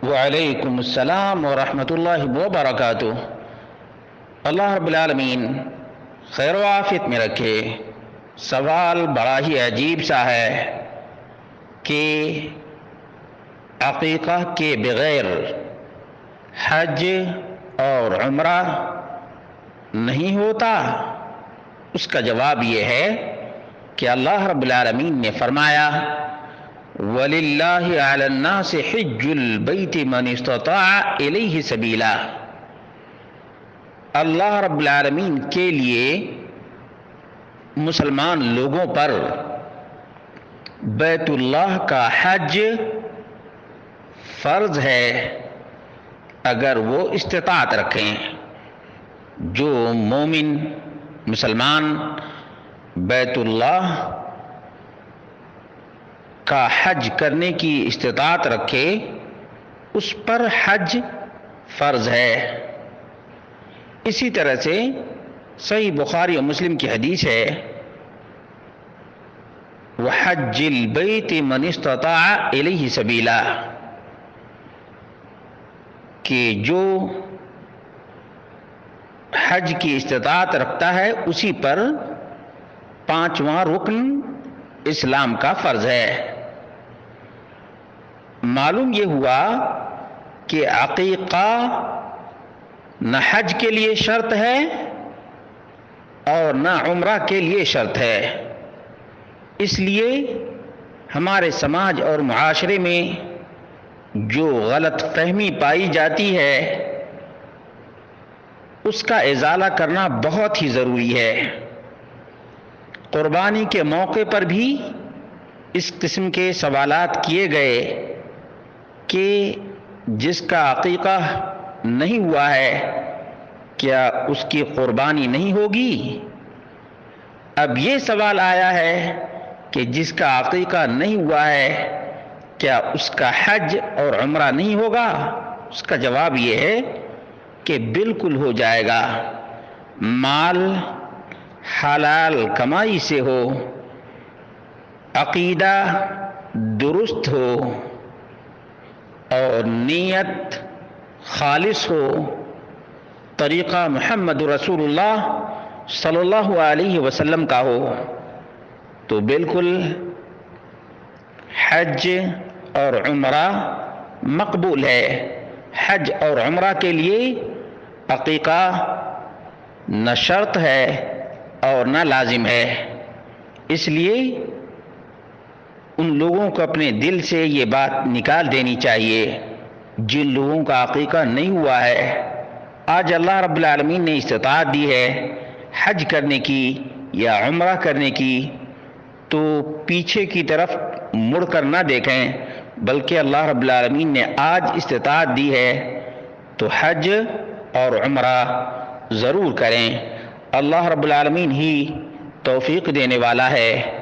وعلیکم السلام ورحمۃ اللہ وبرکاتہ۔ اللہ رب العالمین خیر و عافیت میں رکھے۔ سوال بڑا ہی عجیب سا ہے کہ عقیقہ کے بغیر حج اور عمرہ نہیں ہوتا۔ اس کا جواب یہ ہے کہ اللہ رب العالمین نے فرمایا وَلِلَّهِ عَلَى النَّاسِ حِجُّ الْبَيْتِ مَنِ اسْتَطَاعَ إِلَيْهِ سَبِيلًا، اللہ رب العالمین کے لیے مسلمان لوگوں پر بیت اللہ کا حج فرض ہے اگر وہ استطاعت رکھیں۔ جو مومن مسلمان بیت اللہ کا حج کرنے کی استطاعت رکھے اس پر حج فرض ہے۔ اسی طرح سے صحیح بخاری و مسلم کی حدیث ہے وَحَجِّ الْبَيْتِ مَنِ اسْتَطَاعَ إِلَيْهِ سَبِيلًا، کہ جو حج کی استطاعت رکھتا ہے اسی پر پانچواں رکن اسلام کا فرض ہے۔ معلوم یہ ہوا کہ عقیقہ نہ حج کے لیے شرط ہے اور نہ عمرہ کے لیے شرط ہے۔ اس لیے ہمارے سماج اور معاشرے میں جو غلط فہمی پائی جاتی ہے اس کا ازالہ کرنا بہت ہی ضروری ہے۔ قربانی کے موقع پر بھی اس قسم کے سوالات کیے گئے کہ جس کا عقیقہ نہیں ہوا ہے کیا اس کی قربانی نہیں ہوگی؟ اب یہ سوال آیا ہے کہ جس کا عقیقہ نہیں ہوا ہے کیا اس کا حج اور عمرہ نہیں ہوگا؟ اس کا جواب یہ ہے کہ بالکل ہو جائے گا۔ مال حلال کمائی سے ہو، عقیدہ درست ہو اور نیت خالص ہو، طریقہ محمد رسول اللہ صلی اللہ علیہ وسلم کا ہو، تو بالکل حج اور عمرہ مقبول ہے۔ حج اور عمرہ کے لیے عقیقہ نہ شرط ہے اور نہ لازم ہے۔ اس لیے ان لوگوں کو اپنے دل سے یہ بات نکال دینی چاہیے جن لوگوں کا عقیقہ نہیں ہوا ہے۔ آج اللہ رب العالمین نے استطاعت دی ہے حج کرنے کی یا عمرہ کرنے کی، تو پیچھے کی طرف مڑ کر نہ دیکھیں، بلکہ اللہ رب العالمین نے آج استطاعت دی ہے تو حج اور عمرہ ضرور کریں۔ اللہ رب العالمین ہی توفیق دینے والا ہے۔